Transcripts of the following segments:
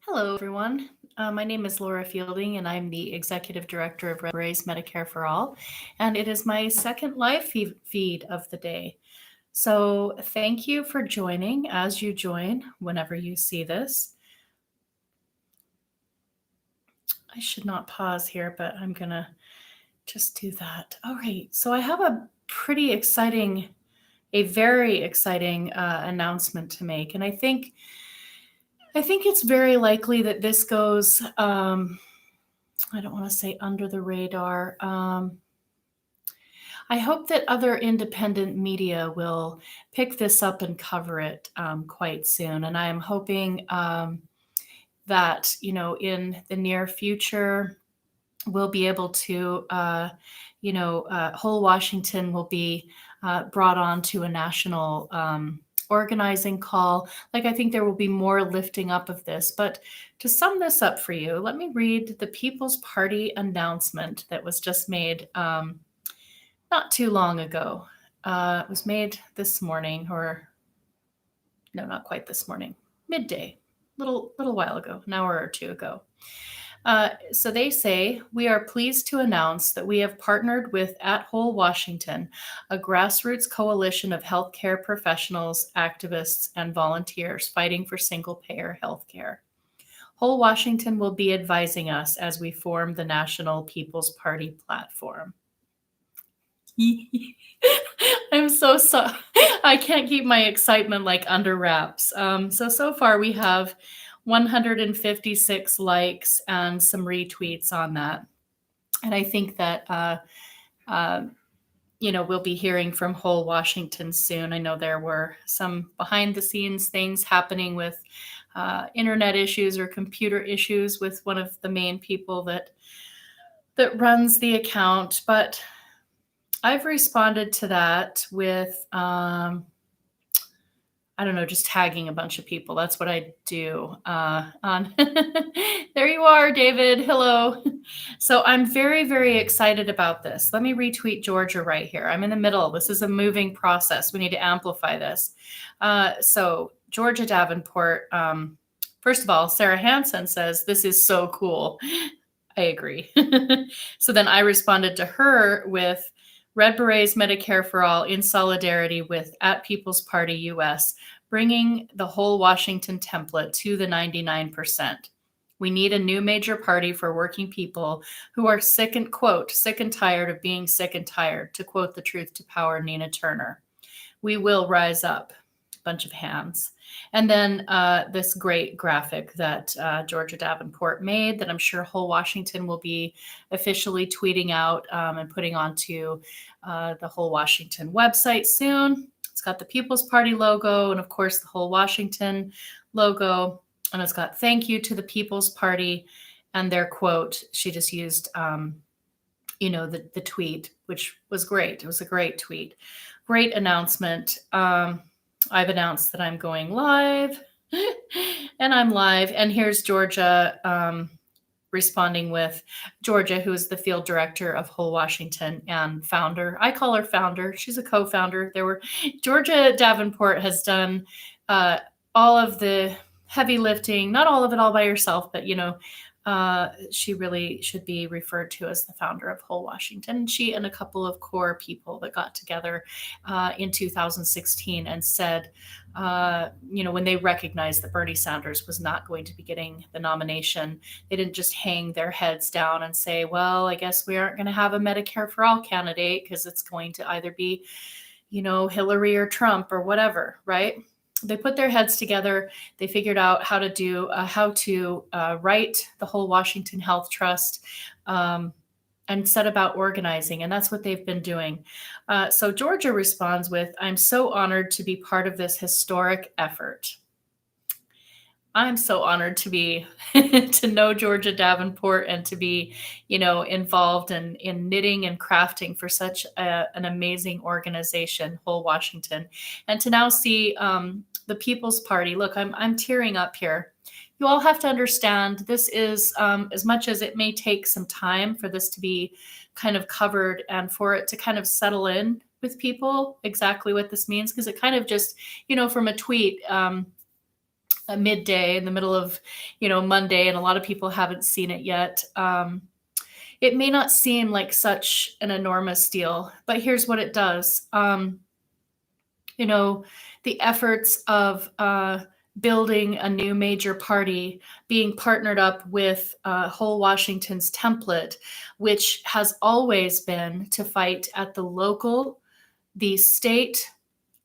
Hello, everyone. My name is Laura Fielding, and I'm the Executive Director of Red Berets Medicare for All. And it is my second live feed of the day. So thank you for joining as you join whenever you see this. I should not pause here, but I'm going to just do that. All right. So I have a very exciting announcement to make. And I think it's very likely that this goes, I don't want to say under the radar. I hope that other independent media will pick this up and cover it quite soon. And I am hoping that, in the near future, we'll be able to, whole Washington will be brought on to a national organizing call. Like, I think there will be more lifting up of this. But to sum this up for you, let me read the People's Party announcement that was just made not too long ago. It was made this morning, or no, not quite this morning, midday, little while ago, an hour or two ago. So they say, we are pleased to announce that we have partnered with At Whole Washington, a grassroots coalition of healthcare professionals, activists, and volunteers fighting for single-payer healthcare. Whole Washington will be advising us as we form the National People's Party platform. I'm so sorry. I can't keep my excitement like under wraps. So far we have 156 likes and some retweets on that. And I think that, we'll be hearing from Whole Washington soon. I know there were some behind the scenes things happening with internet issues or computer issues with one of the main people that runs the account. But I've responded to that with, I don't know, just tagging a bunch of people. That's what I do. On There you are, David. Hello. So I'm very, very excited about this. Let me retweet Georgia right here. I'm in the middle. This is a moving process. We need to amplify this. So Georgia Davenport, first of all, Sarah Hansen says, this is so cool. I agree. So then I responded to her with, Red Berets Medicare for All in solidarity with At People's Party US, bringing the whole Washington template to the 99%. We need a new major party for working people who are sick and tired of being sick and tired, to quote the Truth to Power Nina Turner. We will rise up. Bunch of hands. And then this great graphic that Georgia Davenport made that I'm sure Whole Washington will be officially tweeting out and putting onto the Whole Washington website soon. It's got the People's Party logo and, of course, the Whole Washington logo. And it's got thank you to the People's Party and their quote. She just used, the tweet, which was great. It was a great tweet. Great announcement. I've announced that I'm going live, and I'm live. And here's Georgia responding with Georgia, who is the field director of Whole Washington and founder. I call her founder. She's a co-founder. Georgia Davenport has done all of the heavy lifting, not all of it all by herself, but she really should be referred to as the founder of Whole Washington. She and a couple of core people that got together in 2016 and said, when they recognized that Bernie Sanders was not going to be getting the nomination, they didn't just hang their heads down and say, well, I guess we aren't going to have a Medicare for All candidate because it's going to either be, Hillary or Trump or whatever, right? They put their heads together. They figured out how to write the Whole Washington Health Trust and set about organizing. And that's what they've been doing. So Georgia responds with, I'm so honored to be part of this historic effort. I'm so honored to be to know Georgia Davenport and to be, involved in knitting and crafting for such an amazing organization, Whole Washington, and to now see the People's Party. Look, I'm tearing up here. You all have to understand this is as much as it may take some time for this to be kind of covered and for it to kind of settle in with people exactly what this means, because it kind of just, from a tweet. midday in the middle of, Monday, and a lot of people haven't seen it yet. It may not seem like such an enormous deal, but here's what it does. You know, the efforts of building a new major party, being partnered up with Whole Washington's template, which has always been to fight at the local, the state,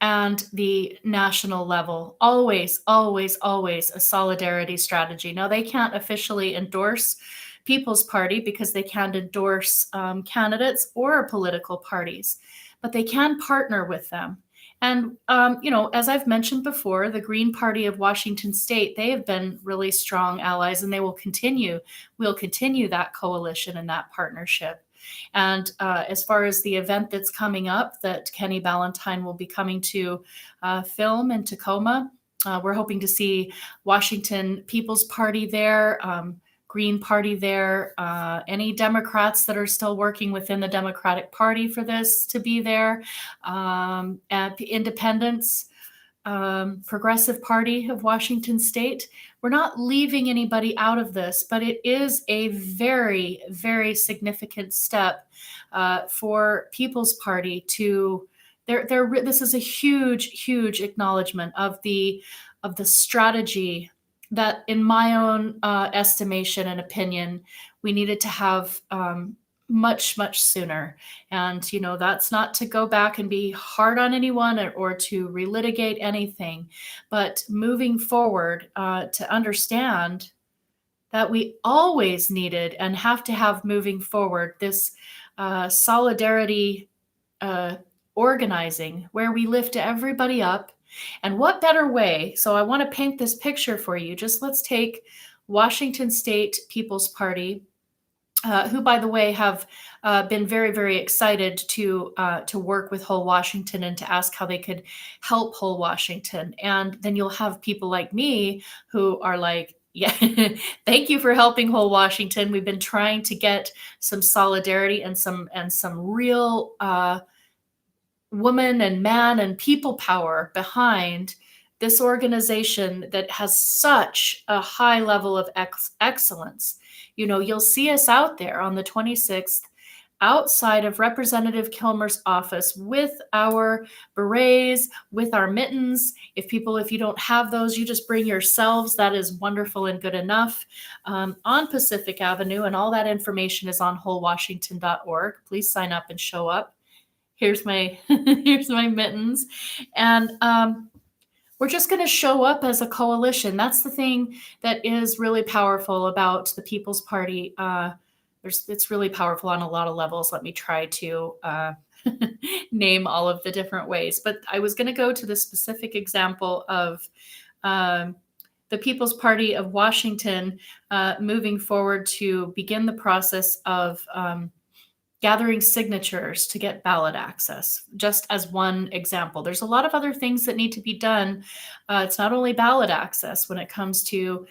and the national level. Always, always, always a solidarity strategy. Now, they can't officially endorse People's Party because they can't endorse candidates or political parties, but they can partner with them. And, as I've mentioned before, the Green Party of Washington State, they have been really strong allies, and they will continue. We'll continue that coalition and that partnership. And as far as the event that's coming up, that Kenny Ballantyne will be coming to film in Tacoma, we're hoping to see Washington People's Party there, Green Party there, any Democrats that are still working within the Democratic Party for this to be there, independents, Progressive Party of Washington State. We're not leaving anybody out of this, but it is a very, very significant step for People's Party to. This is a huge, huge acknowledgement of the strategy that, in my own estimation and opinion, we needed to have much, much sooner. And, that's not to go back and be hard on anyone or to relitigate anything, but moving forward to understand that we always needed and have to have moving forward this solidarity organizing where we lift everybody up. And what better way? So I want to paint this picture for you. Just let's take Washington State People's Party, who, by the way, have been very, very excited to work with Whole Washington and to ask how they could help Whole Washington. And then you'll have people like me who are like, yeah, thank you for helping Whole Washington. We've been trying to get some solidarity and some real woman and man and people power behind this organization that has such a high level of excellence. You'll see us out there on the 26th outside of Representative Kilmer's office with our berets, with our mittens. If you don't have those, you just bring yourselves. That is wonderful and good enough. On Pacific Avenue, and all that information is on wholewashington.org. Please sign up and show up. Here's my mittens. And we're just going to show up as a coalition. That's the thing that is really powerful about the People's Party. It's really powerful on a lot of levels. Let me try to name all of the different ways. But I was going to go to the specific example of the People's Party of Washington moving forward to begin the process of gathering signatures to get ballot access, just as one example. There's a lot of other things that need to be done. It's not only ballot access when it comes to,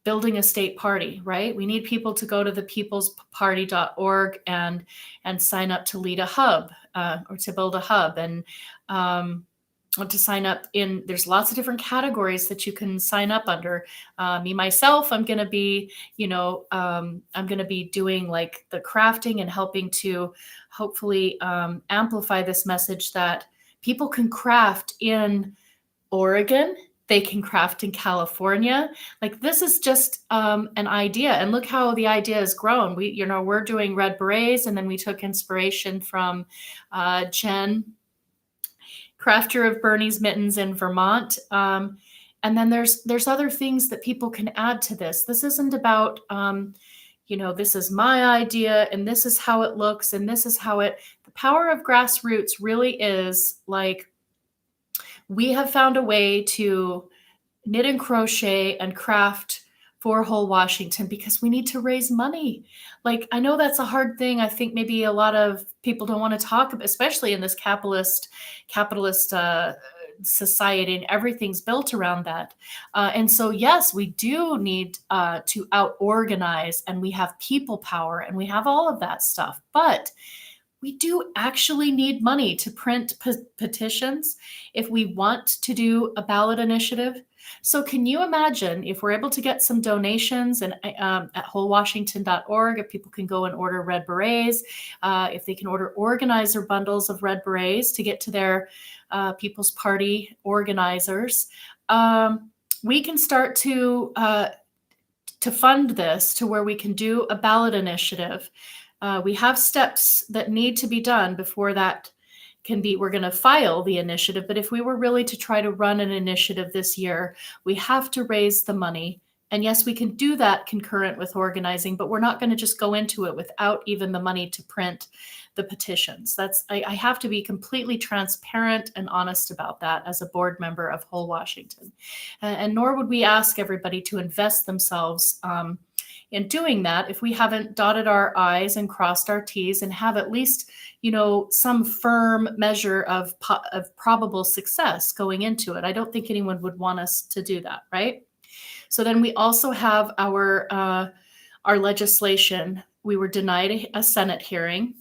building a state party, right? We need people to go to the peoplesparty.org and sign up to lead a hub or to build a hub, and to sign up in. There's lots of different categories that you can sign up under. Me myself, I'm going to be, I'm going to be doing like the crafting and helping to hopefully amplify this message that people can craft in Oregon. They can craft in California. Like, this is just an idea, and look how the idea has grown. We're doing Red Berets, and then we took inspiration from Jen, crafter of Bernie's Mittens in Vermont. And then there's other things that people can add to this. This isn't about, this is my idea and this is how it looks and this is how the power of grassroots really is like, we have found a way to knit and crochet and craft for Whole Washington because we need to raise money. Like, I know that's a hard thing. I think maybe a lot of people don't want to talk about, especially in this capitalist society, and everything's built around that. And so, yes, we do need to out organize, and we have people power, and we have all of that stuff. But we do actually need money to print petitions if we want to do a ballot initiative. So, can you imagine if we're able to get some donations and at wholewashington.org, if people can go and order red berets, if they can order organizer bundles of red berets to get to their People's Party organizers, we can start to fund this to where we can do a ballot initiative. We have steps that need to be done before that can be, we're going to file the initiative. But if we were really to try to run an initiative this year, we have to raise the money. And yes, we can do that concurrent with organizing, but we're not going to just go into it without even the money to print the petitions. I have to be completely transparent and honest about that as a board member of Whole Washington. And nor would we ask everybody to invest themselves in doing that if we haven't dotted our I's and crossed our T's and have at least, some firm measure of probable success going into it. I don't think anyone would want us to do that, right? So then we also have our legislation. We were denied a Senate hearing,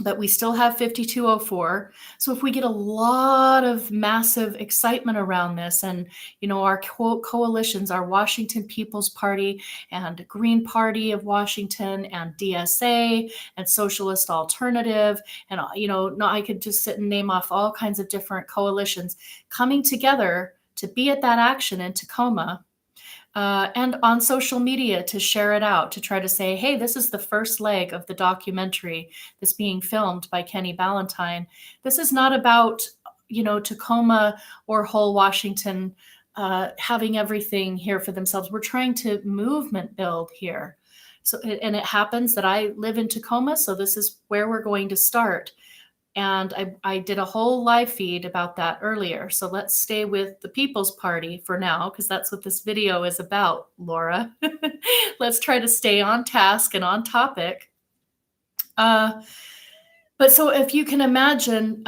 but we still have 5204. So if we get a lot of massive excitement around this and, our coalitions, our Washington People's Party and Green Party of Washington and DSA and Socialist Alternative, and, I could just sit and name off all kinds of different coalitions coming together to be at that action in Tacoma. And on social media to share it out, to try to say, hey, this is the first leg of the documentary that's being filmed by Kenny Ballantyne. This is not about, Tacoma or Whole Washington having everything here for themselves. We're trying to movement build here. So, and it happens that I live in Tacoma, so this is where we're going to start. And I did a whole live feed about that earlier. So let's stay with the People's Party for now, because that's what this video is about, Laura. Let's try to stay on task and on topic. But so if you can imagine,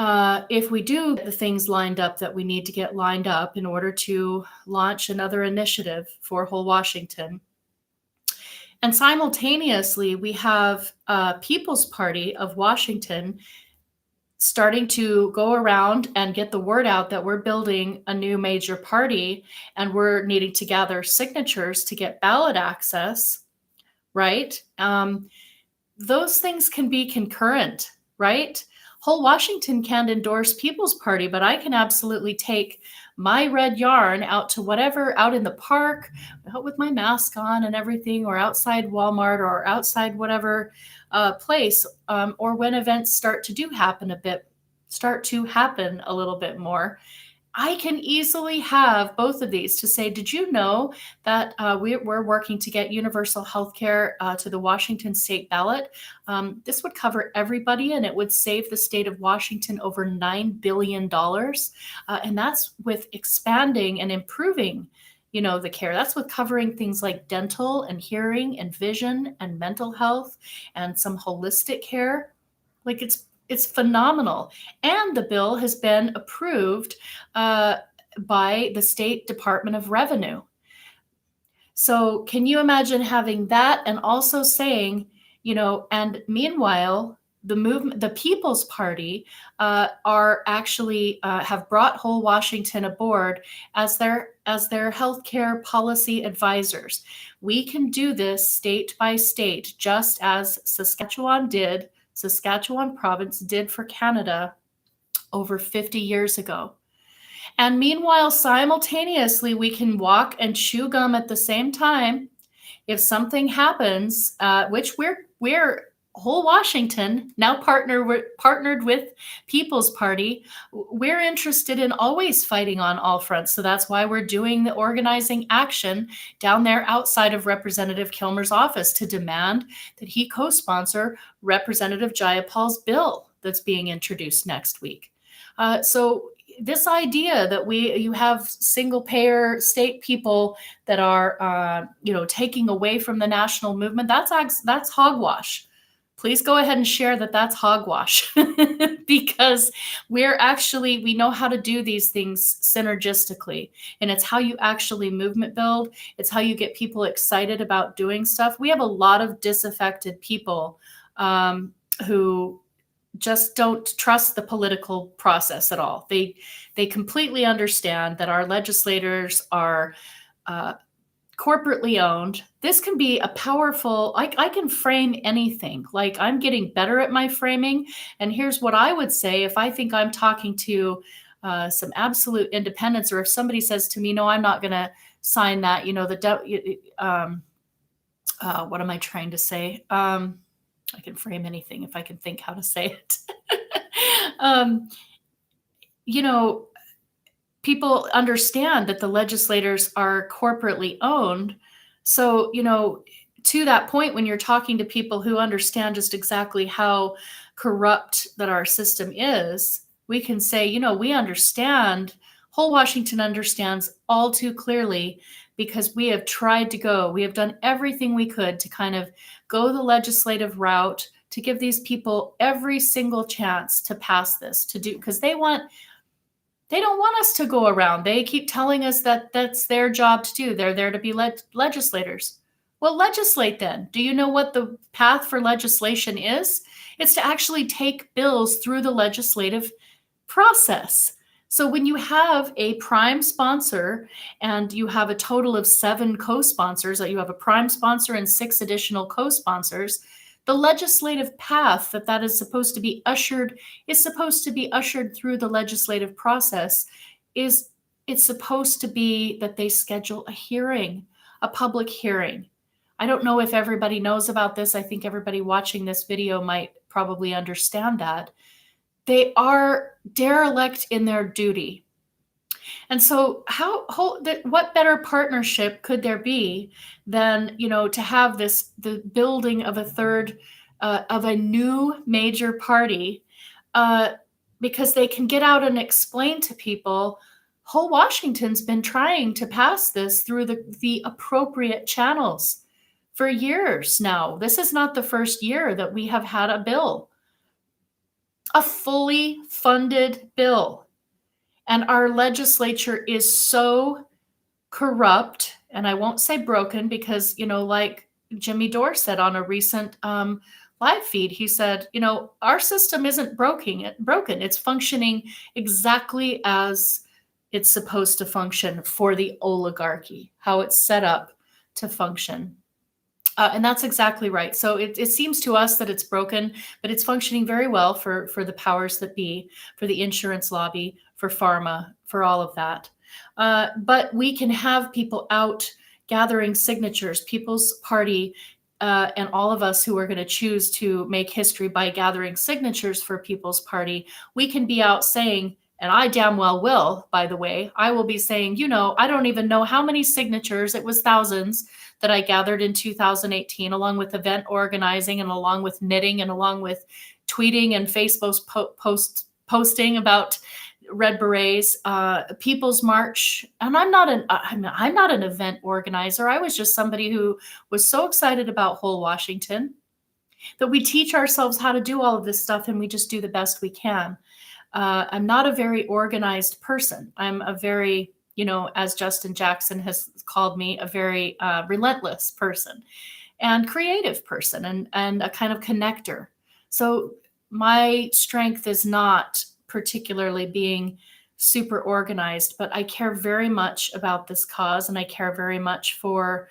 if we do get the things lined up that we need to get lined up in order to launch another initiative for Whole Washington, and simultaneously we have People's Party of Washington starting to go around and get the word out that we're building a new major party and we're needing to gather signatures to get ballot access, right? Those things can be concurrent, right? Whole Washington can't endorse People's Party, but I can absolutely take my red yarn out to whatever, out in the park, out with my mask on and everything, or outside Walmart or outside whatever place, or when events start to happen a little bit more, I can easily have both of these to say, did you know that we're working to get universal health care to the Washington state ballot? This would cover everybody, and it would save the state of Washington over $9 billion. And that's with expanding and improving the care. That's with covering things like dental and hearing and vision and mental health and some holistic care. Like it's phenomenal. And the bill has been approved by the State Department of Revenue. So can you imagine having that and also saying, and meanwhile, the People's Party are actually have brought Whole Washington aboard as their healthcare policy advisors. We can do this state by state, just as Saskatchewan province did for Canada over 50 years ago. And meanwhile, simultaneously, we can walk and chew gum at the same time. If something happens, which we're Whole Washington, now partnered with People's Party, we're interested in always fighting on all fronts. So that's why we're doing the organizing action down there outside of Representative Kilmer's office to demand that he co-sponsor Representative Jayapal's bill that's being introduced next week. So this idea that you have single payer state people that are taking away from the national movement, that's hogwash. Please go ahead and share that's hogwash because we know how to do these things synergistically, and it's how you actually movement build. It's how you get people excited about doing stuff. We have a lot of disaffected people who just don't trust the political process at all. They completely understand that our legislators are uh, corporately owned. This can be a powerful, I can frame anything. Like, I'm getting better at my framing. And here's what I would say if I think I'm talking to some absolute independence, or if somebody says to me, no, I'm not going to sign that, what am I trying to say? I can frame anything if I can think how to say it. um, you know, People understand that the legislators are corporately owned. So, to that point, when you're talking to people who understand just exactly how corrupt that our system is, we can say, we understand, whole Washington understands all too clearly, because we have done everything we could to kind of go the legislative route to give these people every single chance to pass this, to do, because they don't want us to go around. They keep telling us that that's their job to do. They're there to be legislators. Well, legislate then. Do you know what the path for legislation is? It's to actually take bills through the legislative process. So when you have a prime sponsor and you have a total of 7 co-sponsors, that you have a prime sponsor and 6 additional co-sponsors, the legislative path that is supposed to be ushered through the legislative process. It's supposed to be that they schedule a hearing, a public hearing. I don't know if everybody knows about this. I think everybody watching this video might probably understand that. They are derelict in their duty. And so what better partnership could there be than, to have the building of a new major party, because they can get out and explain to people, whole Washington's been trying to pass this through the appropriate channels for years now. This is not the first year that we have had a fully funded bill. And our legislature is so corrupt, and I won't say broken, because, like Jimmy Dore said on a recent live feed, he said, our system isn't broken. It's functioning exactly as it's supposed to function for the oligarchy, how it's set up to function. And that's exactly right. So it seems to us that it's broken, but it's functioning very well for the powers that be, for the insurance lobby, for pharma, for all of that. But we can have people out gathering signatures, People's Party, and all of us who are going to choose to make history by gathering signatures for People's Party. We can be out saying, and I damn well will, by the way, I will be saying, I don't even know how many signatures, it was thousands, that I gathered in 2018, along with event organizing and along with knitting and along with tweeting and Facebook posting about Red Berets, People's March. And I'm not an event organizer. I was just somebody who was so excited about whole Washington that we teach ourselves how to do all of this stuff, and we just do the best we can. I'm not a very organized person. I'm a very, as Justin Jackson has called me, a very relentless person and creative person, and a kind of connector. So my strength is not particularly being super organized, but I care very much about this cause, and I care very much for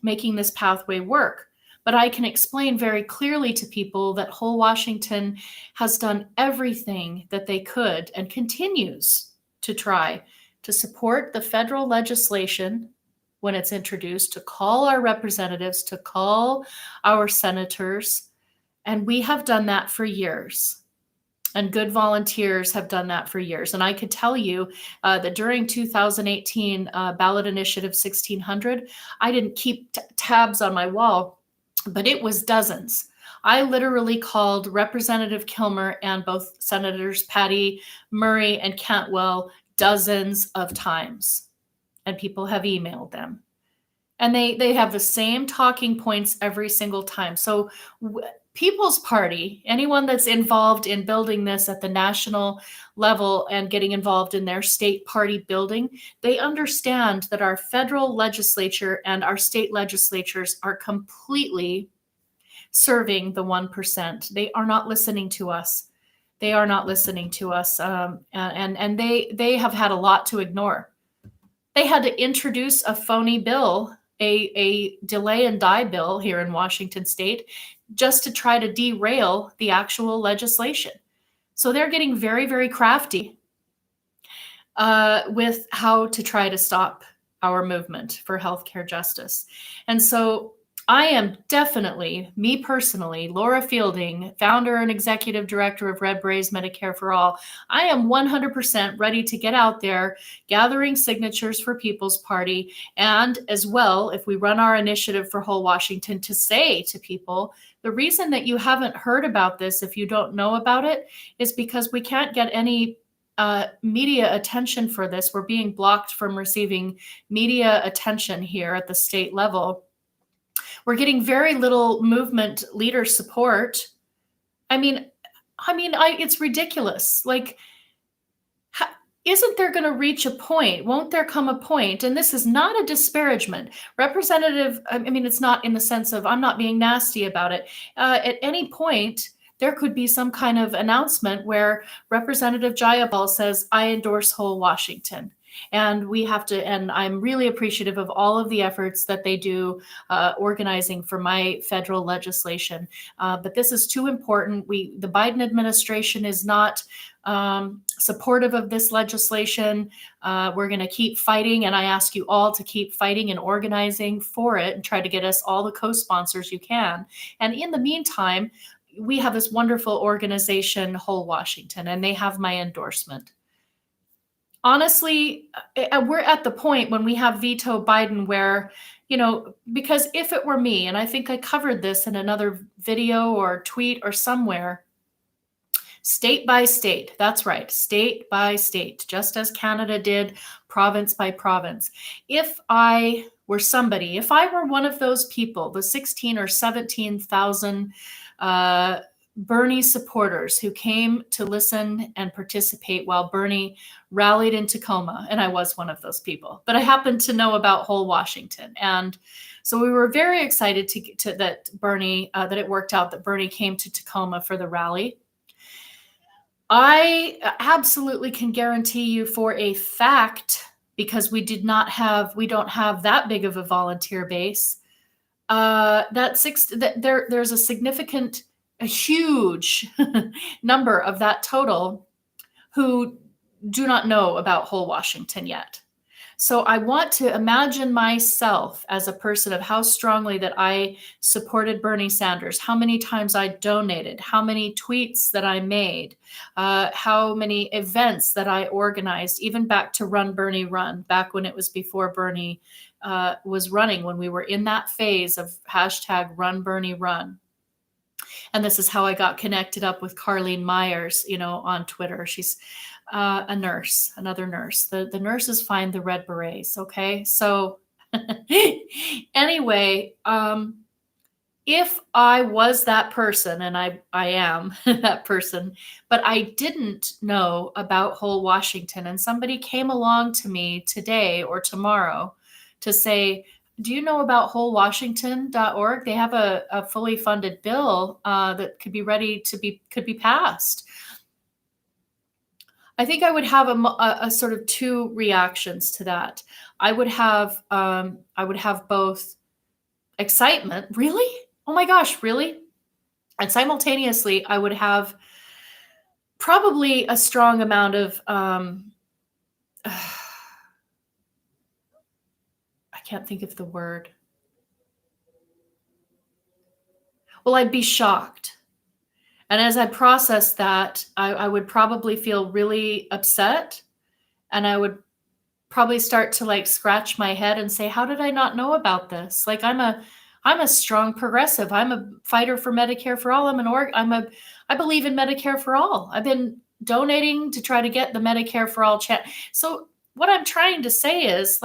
making this pathway work. But I can explain very clearly to people that whole Washington has done everything that they could and continues to try to support the federal legislation when it's introduced, to call our representatives, to call our senators. And we have done that for years. And good volunteers have done that for years. And I could tell you that during 2018 ballot initiative 1600, I didn't keep tabs on my wall, but it was dozens. I literally called Representative Kilmer and both Senators Patty Murray and Cantwell dozens of times. And people have emailed them. And they have the same talking points every single time. So People's Party, anyone that's involved in building this at the national level and getting involved in their state party building, they understand that our federal legislature and our state legislatures are completely serving the 1%. They are not listening to us. They are not listening to us, and they have had a lot to ignore. They had to introduce a phony bill, a delay and die bill here in Washington State, just to try to derail the actual legislation. So they're getting very, very crafty with how to try to stop our movement for healthcare justice. And so I am definitely, me personally, Laura Fielding, founder and executive director of Red Berets Medicare for All, I am 100% ready to get out there gathering signatures for People's Party. And as well, if we run our initiative for Whole Washington, to say to people, the reason that you haven't heard about this, if you don't know about it, is because we can't get any media attention for this. We're being blocked from receiving media attention here at the state level. We're getting very little movement leader support. I mean, it's ridiculous. Like, isn't there going to reach a point? Won't there come a point? And this is not a disparagement. Representative, it's not in the sense of I'm not being nasty about it. At any point, there could be some kind of announcement where Representative Jayapal says, I endorse Whole Washington. And we have to, and I'm really appreciative of all of the efforts that they do organizing for my federal legislation. But this is too important. The Biden administration is not supportive of this legislation. We're going to keep fighting, and I ask you all to keep fighting and organizing for it and try to get us all the co-sponsors you can. And in the meantime, we have this wonderful organization, Whole Washington, and they have my endorsement. Honestly, we're at the point when we have veto Biden where, because if it were me, and I think I covered this in another video or tweet or somewhere, state by state, that's right, state by state, just as Canada did, province by province. If I were one of those people, the 16 or 17,000 Bernie supporters who came to listen and participate while Bernie rallied in Tacoma, and I was one of those people, but I happened to know about Whole Washington. And so we were very excited that it worked out that Bernie came to Tacoma for the rally. I absolutely can guarantee you for a fact, because we don't have that big of a volunteer base, there's a huge number of that total who do not know about Whole Washington yet. So I want to imagine myself as a person of how strongly that I supported Bernie Sanders, how many times I donated, how many tweets that I made, how many events that I organized, even back to Run Bernie Run, back when it was before Bernie was running, when we were in that phase of hashtag Run Bernie Run. And this is how I got connected up with Carlene Myers, on Twitter. She's another nurse. The nurses find the Red Berets. Okay. So anyway, if I was that person, and I am that person, but I didn't know about Whole Washington, and somebody came along to me today or tomorrow to say, do you know about wholewashington.org? They have a fully funded bill that could be passed. I think I would have a sort of two reactions to that. I would have both excitement, really? Oh my gosh, really? And simultaneously, I would have probably a strong amount of I can't think of the word. Well, I'd be shocked. And as I process that, I would probably feel really upset. And I would probably start to scratch my head and say, how did I not know about this? I'm a strong progressive. I'm a fighter for Medicare for all. I believe in Medicare for all. I've been donating to try to get the Medicare for all chat. So what I'm trying to say is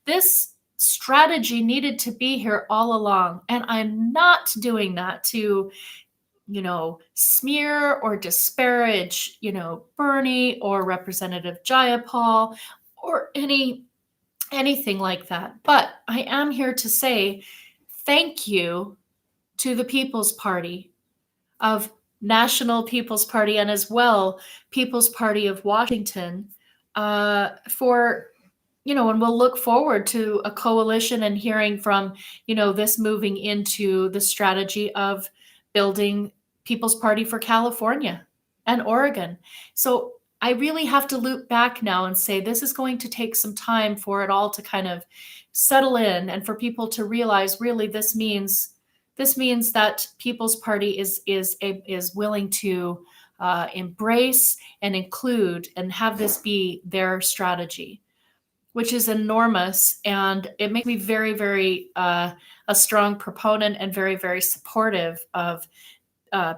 this strategy needed to be here all along. And I'm not doing that to, smear or disparage, Bernie or Representative Jayapal or anything like that. But I am here to say thank you to the People's Party of National People's Party, and as well People's Party of Washington, for and we'll look forward to a coalition and hearing from this moving into the strategy of building People's Party for California and Oregon. So I really have to loop back now and say this is going to take some time for it all to kind of settle in, and for people to realize really this means that People's Party is willing to embrace and include and have this be their strategy, which is enormous. And it makes me very, very a strong proponent and very, very supportive of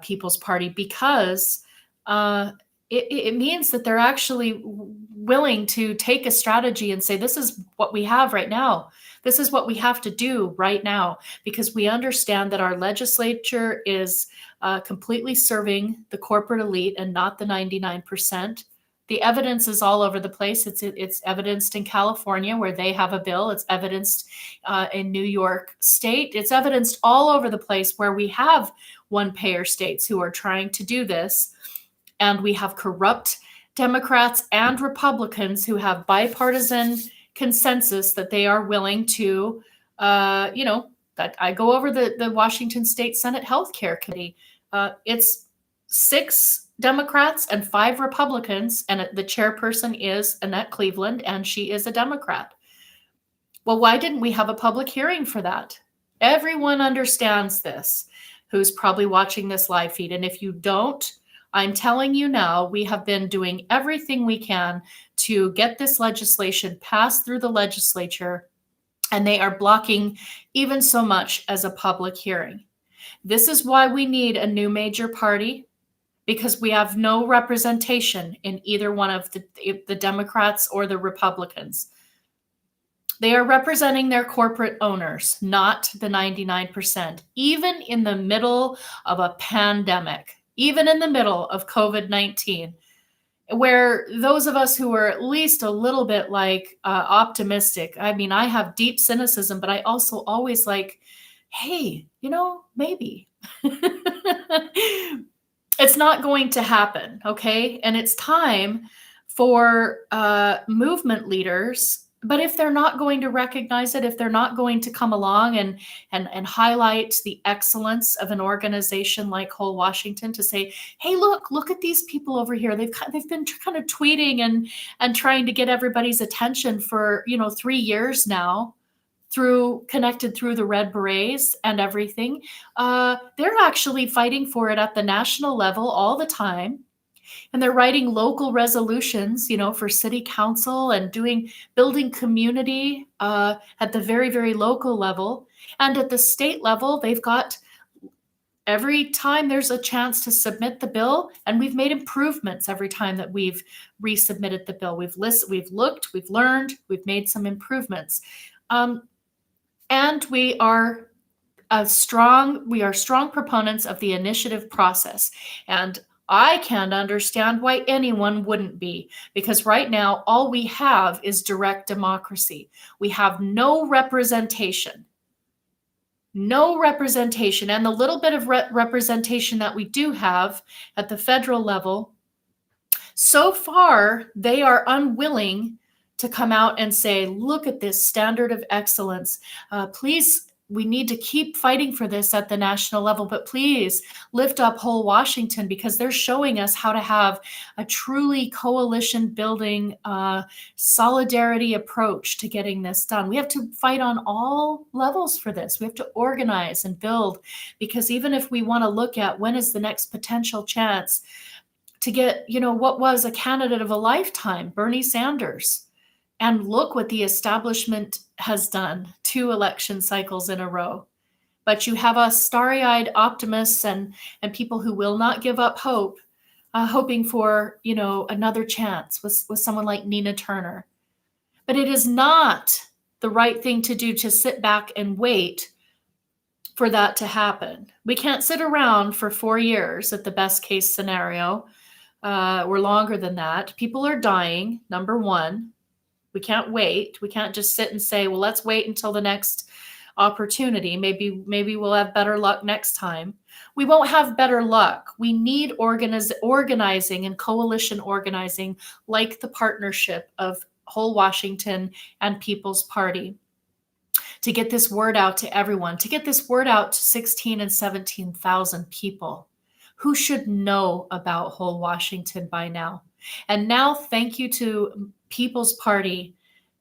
People's Party, because it means that they're actually willing to take a strategy and say, this is what we have right now. This is what we have to do right now, because we understand that our legislature is completely serving the corporate elite and not the 99%. The evidence is all over the place. It's evidenced in California, where they have a bill. It's evidenced in New York State. It's evidenced all over the place where we have one-payer states who are trying to do this. And we have corrupt Democrats and Republicans who have bipartisan consensus that they are willing to, that I go over the Washington State Senate Healthcare Committee. It's 6 Democrats and 5 Republicans, and the chairperson is Annette Cleveland, and she is a Democrat. Well, why didn't we have a public hearing for that? Everyone understands this who's probably watching this live feed. And if you don't, I'm telling you now, we have been doing everything we can to get this legislation passed through the legislature, and they are blocking even so much as a public hearing. This is why we need a new major party, because we have no representation in either one of the Democrats or the Republicans. They are representing their corporate owners, not the 99%, even in the middle of a pandemic, even in the middle of COVID-19, where those of us who are at least a little bit optimistic, I mean, I have deep cynicism, but I also always hey, maybe. It's not going to happen, okay? And it's time for movement leaders. But if they're not going to recognize it, if they're not going to come along and highlight the excellence of an organization like Whole Washington, to say, hey, look at these people over here. They've been kind of tweeting and trying to get everybody's attention for 3 years now, connected through the Red Berets and everything. They're actually fighting for it at the national level all the time. And they're writing local resolutions, for city council, and building community at the very, very local level. And at the state level, they've got, every time there's a chance to submit the bill, and we've made improvements every time that we've resubmitted the bill. We've looked, we've learned, we've made some improvements. And we are strong proponents of the initiative process. And I can't understand why anyone wouldn't be, because right now all we have is direct democracy. We have no representation. No representation. And the little bit of representation that we do have at the federal level, so far they are unwilling to come out and say, look at this standard of excellence. Please, we need to keep fighting for this at the national level, but please lift up Whole Washington, because they're showing us how to have a truly coalition building, solidarity approach to getting this done. We have to fight on all levels for this. We have to organize and build, because even if we want to look at when is the next potential chance to get, what was a candidate of a lifetime, Bernie Sanders, and look what the establishment has done 2 election cycles in a row. But you have us starry-eyed optimists and people who will not give up hope, hoping for, another chance with someone like Nina Turner. But it is not the right thing to do to sit back and wait for that to happen. We can't sit around for 4 years at the best case scenario, or longer than that. People are dying, number one. We can't wait. We can't just sit and say, well, let's wait until the next opportunity. Maybe we'll have better luck next time. We won't have better luck. We need organizing and coalition organizing, like the partnership of Whole Washington and People's Party, to get this word out to everyone, to get this word out to 16 and 17,000 people who should know about Whole Washington by now. And now, thank you to People's Party,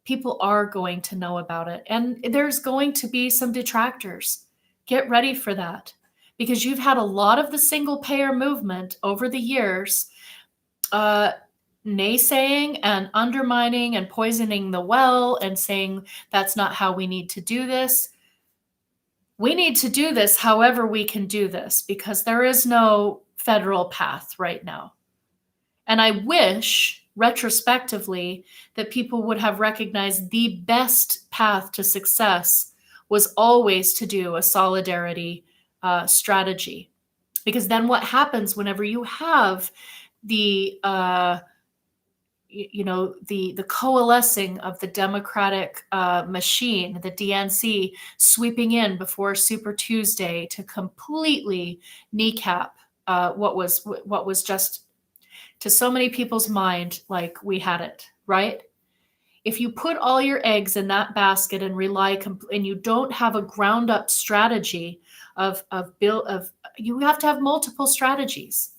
people are going to know about it. And there's going to be some detractors. Get ready for that, because you've had a lot of the single payer movement over the years naysaying and undermining and poisoning the well and saying that's not how we need to do this. We need to do this however we can do this, because there is no federal path right now. And I wish retrospectively that people would have recognized the best path to success was always to do a solidarity strategy. Because then what happens whenever you have the the coalescing of the Democratic machine, the DNC, sweeping in before Super Tuesday to completely kneecap what was just, to so many people's mind, like we had it, right? If you put all your eggs in that basket and and you don't have a ground up strategy you have to have multiple strategies.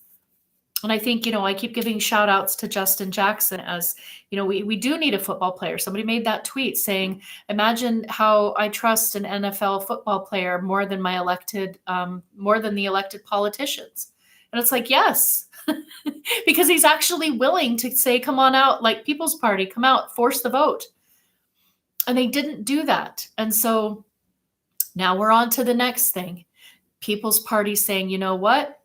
And I think, I keep giving shout outs to Justin Jackson, as, we do need a football player. Somebody made that tweet saying, imagine how I trust an NFL football player more than more than the elected politicians. And it's like, yes, because he's actually willing to say, come on out, like People's Party, come out, force the vote. And they didn't do that. And so now we're on to the next thing. People's Party saying, you know what?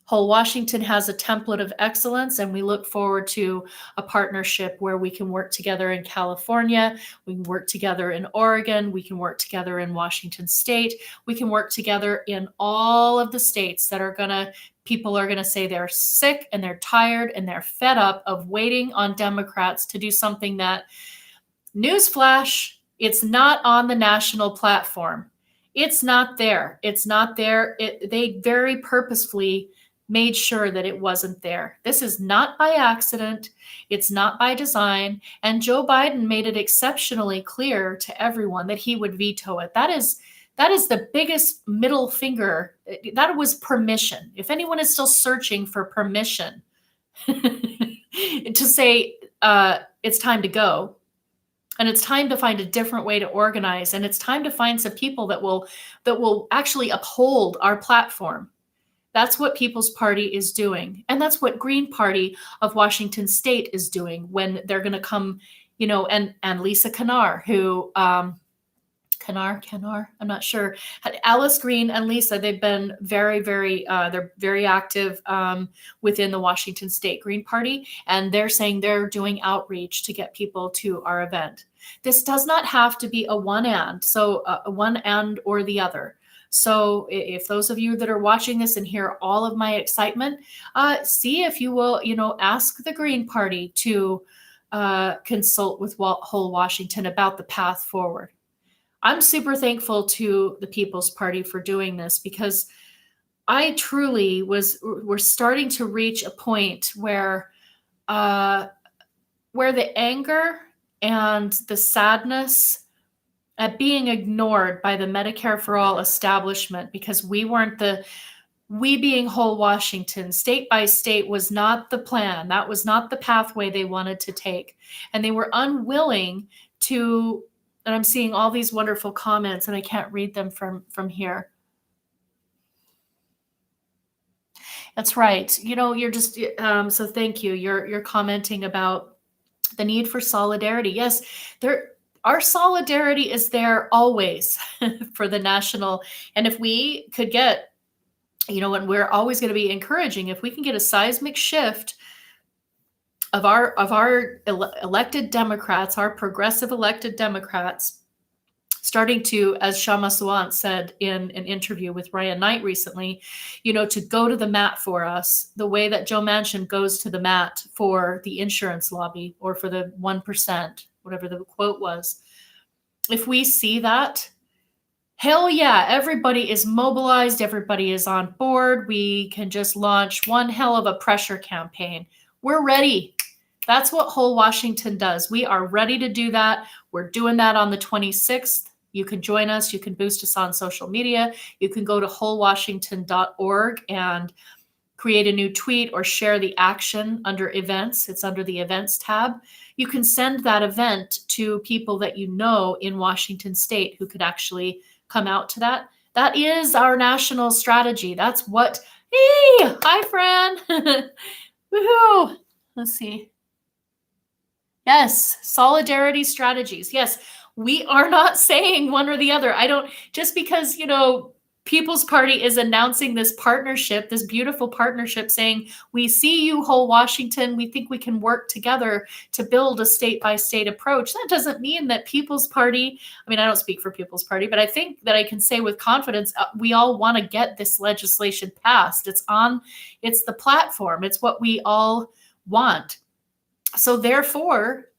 Whole Washington has a template of excellence, and we look forward to a partnership where we can work together in California, we can work together in Oregon, we can work together in Washington State, we can work together in all of the states that people are going to say they're sick and they're tired and they're fed up of waiting on Democrats to do something that, newsflash, it's not on the national platform. It's not there. It's not there. They very purposefully made sure that it wasn't there. This is not by accident. It's not by design. And Joe Biden made it exceptionally clear to everyone that he would veto it. That is the biggest middle finger. That was permission. If anyone is still searching for permission to say it's time to go, and it's time to find a different way to organize, and it's time to find some people that will actually uphold our platform. That's what People's Party is doing. And that's what Green Party of Washington State is doing when they're going to come, and Lisa Kanar, who, Kanar, I'm not sure. Alice Green and Lisa, they've been very, very, they're very active within the Washington State Green Party. And they're saying they're doing outreach to get people to our event. This does not have to be a one and or the other. So if those of you that are watching this and hear all of my excitement, see if you will, ask the Green Party to consult with Whole Washington about the path forward. I'm super thankful to the People's Party for doing this, because I truly we're starting to reach a point where the anger and the sadness at being ignored by the Medicare for All establishment, because we being Whole Washington, state by state, was not the plan. That was not the pathway they wanted to take. And they were unwilling to, and I'm seeing all these wonderful comments and I can't read them from here. That's right. You're just, so thank you. You're commenting about the need for solidarity. Yes, our solidarity is there always for the national. And if we could get, and we're always going to be encouraging, if we can get a seismic shift of our elected Democrats, our progressive elected Democrats, starting to, as Shama Sawant said in an interview with Ryan Knight recently, to go to the mat for us, the way that Joe Manchin goes to the mat for the insurance lobby or for the 1%, whatever the quote was. If we see that, Hell yeah, everybody is mobilized, everybody is on board. We can just launch one hell of a pressure campaign. We're ready. That's what Whole Washington does. We are ready to do that. We're doing that on the 26th. You can join us. You can boost us on social media. You can go to wholewashington.org and create a new tweet or share the action under events. It's under the events tab. You can send that event to people that you know in Washington state who could actually come out to that. That is our national strategy. That's what, hey, hi, Fran. Woohoo. Let's see. Yes, solidarity strategies. Yes, we are not saying one or the other. I don't, just because, People's Party is announcing this partnership, this beautiful partnership, saying, we see you, Whole Washington. We think we can work together to build a state-by-state approach. That doesn't mean that People's Party, I mean, I don't speak for People's Party, but I think that I can say with confidence, we all want to get this legislation passed. It's the platform. It's what we all want. So therefore,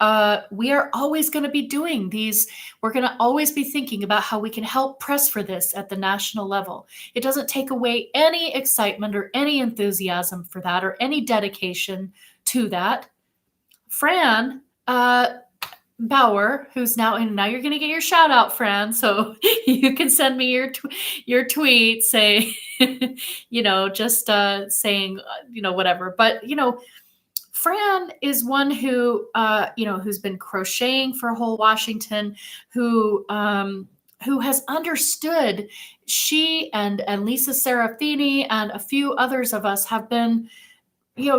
we are always going to be doing these. We're going to always be thinking about how we can help press for this at the national level. It doesn't take away any excitement or any enthusiasm for that or any dedication to that. Fran Bauer, who's now you're going to get your shout out, Fran. So you can send me your tweet, say, just saying, whatever. But, Fran is one who, who's been crocheting for Whole Washington, who has understood. She and Lisa Serafini and a few others of us have been,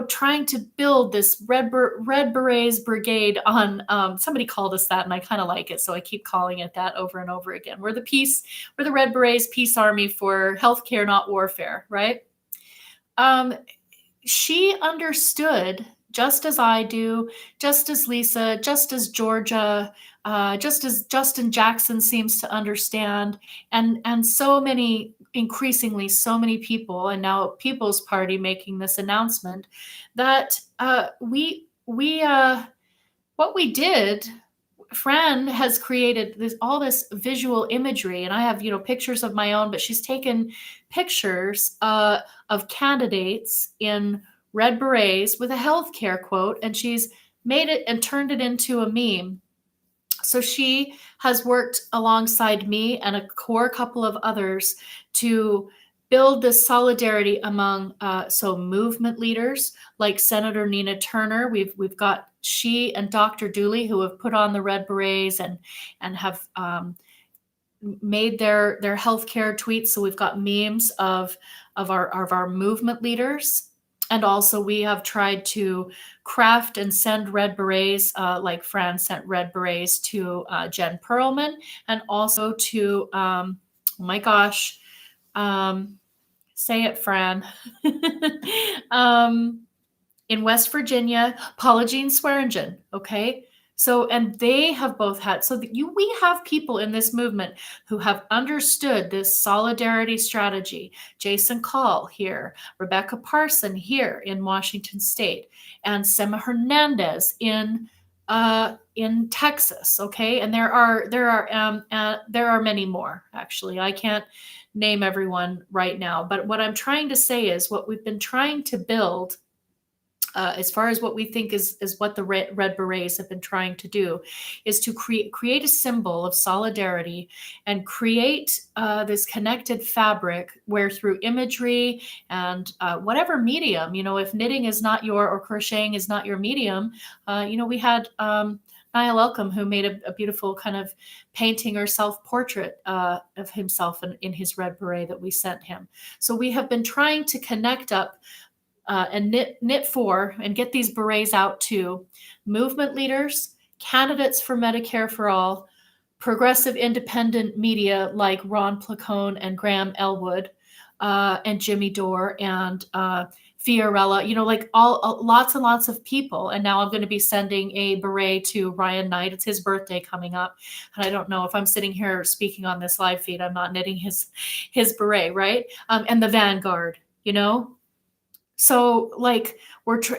trying to build this Red Berets Brigade on. Somebody called us that, and I kind of like it, so I keep calling it that over and over again. We're the Red Berets Peace Army for healthcare, not warfare, right? She understood, just as I do, just as Lisa, just as Georgia, just as Justin Jackson seems to understand, and so many, increasingly, so many people, and now People's Party making this announcement, that what we did, Fran has created all this visual imagery, and I have, pictures of my own, but she's taken pictures of candidates in Red Berets with a healthcare quote, and she's made it and turned it into a meme. So she has worked alongside me and a core couple of others to build this solidarity among movement leaders like Senator Nina Turner. We've got she and Dr. Dooley, who have put on the Red Berets and have made their healthcare tweets. So we've got memes of our movement leaders. And also we have tried to craft and send Red Berets, like Fran sent Red Berets to Jen Perlman, and also to, oh my gosh, say it, Fran, in West Virginia, Paula Jean Swearingen, okay? So, and they have both had, we have people in this movement who have understood this solidarity strategy. Jason Call here, Rebecca Parson here in Washington State, and Sema Hernandez in Texas. Okay, and there are many more. Actually, I can't name everyone right now, but what I'm trying to say is what we've been trying to build. As far as what we think is what the Red Berets have been trying to do, is to create a symbol of solidarity and create this connected fabric where through imagery and whatever medium, if knitting is not or crocheting is not your medium, we had Niall Elcom, who made a beautiful kind of painting or self-portrait of himself in his Red Beret that we sent him. So we have been trying to connect up and knit for and get these berets out to movement leaders, candidates for Medicare for All, progressive independent media like Ron Placone and Graham Elwood, and Jimmy Dore and Fiorella, like lots and lots of people. And now I'm going to be sending a beret to Ryan Knight. It's his birthday coming up. And I don't know if I'm sitting here speaking on this live feed, I'm not knitting his beret, right? And the Vanguard, So, like,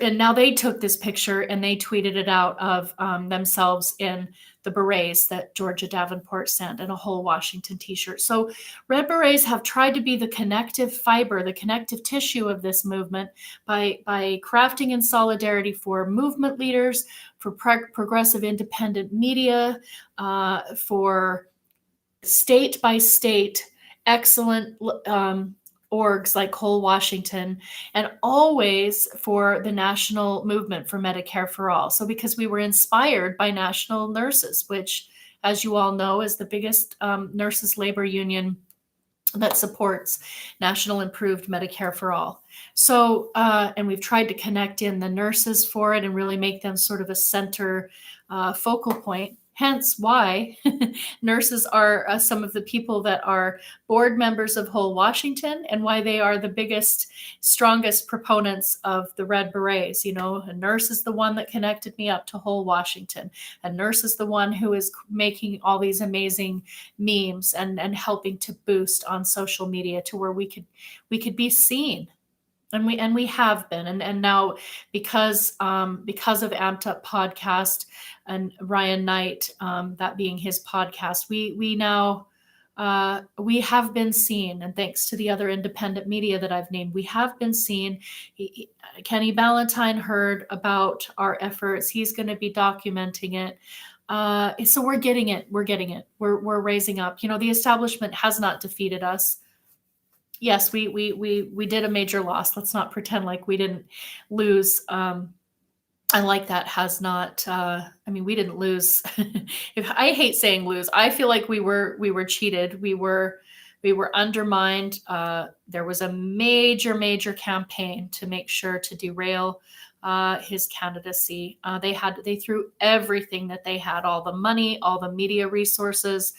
and now they took this picture and they tweeted it out of themselves in the berets that Georgia Davenport sent and a whole Washington t-shirt. So, Red Berets have tried to be the connective fiber, the connective tissue of this movement by crafting in solidarity for movement leaders, for progressive independent media, for state by state excellent orgs like Whole Washington, and always for the national movement for Medicare for All. So, because we were inspired by National Nurses, which, as you all know, is the biggest nurses labor union that supports national improved Medicare for All. So, and we've tried to connect in the nurses for it and really make them sort of a center focal point. Hence why nurses are some of the people that are board members of Whole Washington, and why they are the biggest, strongest proponents of the Red Berets. You know, a nurse is the one that connected me up to Whole Washington. A nurse is the one who is making all these amazing memes and helping to boost on social media to where we could be seen. And we have been, and now because of Amped Up podcast and Ryan Knight, that being his podcast, we now we have been seen, and thanks to the other independent media that I've named, we have been seen. Kenny Ballantyne heard about our efforts. He's going to be documenting it. So we're getting it. We're raising up. You know, the establishment has not defeated us. Yes, we did a major loss. Let's not pretend like we didn't lose. And like that has not. I mean, we didn't lose. If I hate saying lose, I feel like we were cheated. We were undermined. There was a major campaign to make sure to derail his candidacy. They threw everything that they had, all the money, all the media resources,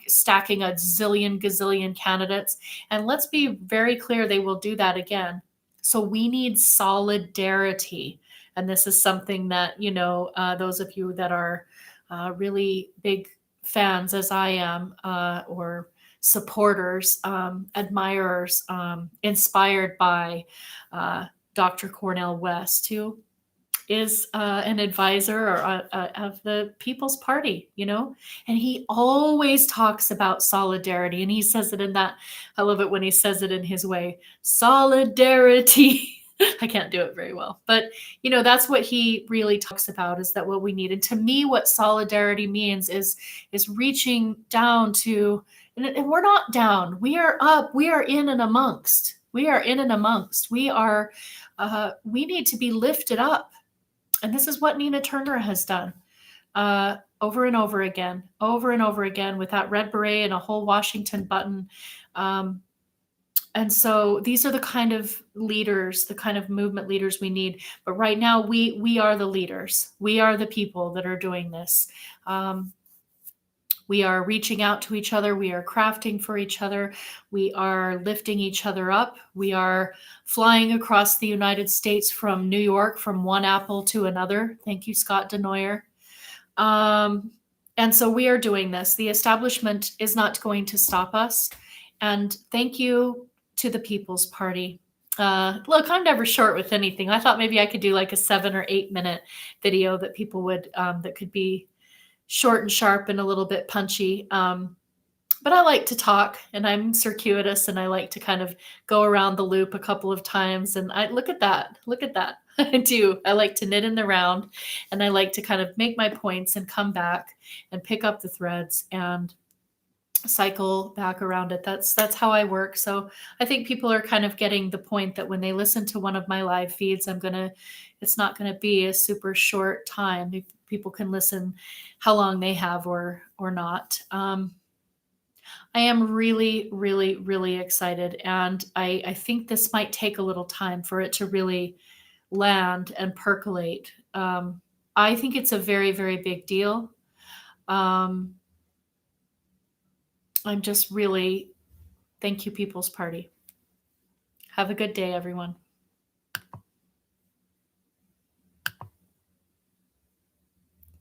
stacking a gazillion candidates. And let's be very clear, they will do that again. So we need solidarity. And this is something that, you know, those of you that are really big fans, as I am, or supporters, admirers, inspired by Dr. Cornel West, who is an advisor of the People's Party, you know, and he always talks about solidarity. And he says it in that, I love it when he says it in his way, solidarity. I can't do it very well, but you know, that's what he really talks about, is that what we need. And to me, what solidarity means is reaching down to, and we're not down, we are up, we are in and amongst. We are in and amongst. We need to be lifted up. And this is what Nina Turner has done over and over again with that red beret and a whole Washington button. And so these are the kind of leaders, the kind of movement leaders we need. But right now, we are the leaders. We are the people that are doing this. We are reaching out to each other. We are crafting for each other. We are lifting each other up. We are flying across the United States from New York, from one apple to another. Thank you, Scott Denoyer. And so we are doing this. The establishment is not going to stop us. And thank you to the People's Party. Look, I'm never short with anything. I thought maybe I could do like a 7 or 8 minute video that people would, that could be short and sharp and a little bit punchy. But I like to talk, and I'm circuitous, and I like to kind of go around the loop a couple of times. And I look at that. I do. I like to knit in the round, and I like to kind of make my points and come back and pick up the threads and cycle back around it. That's how I work. So I think people are kind of getting the point that when they listen to one of my live feeds, it's not gonna be a super short time. People can listen how long they have or not. I am really excited, and I think this might take a little time for it to really land and percolate. I think it's a very big deal. I'm just really, thank you, People's Party. Have a good day, everyone.